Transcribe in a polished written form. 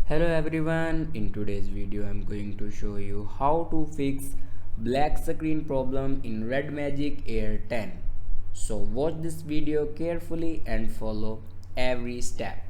Hello everyone, in today's video I'm going to show you how to fix black screen problem in Red Magic Air 10. So watch this video carefully and follow every step.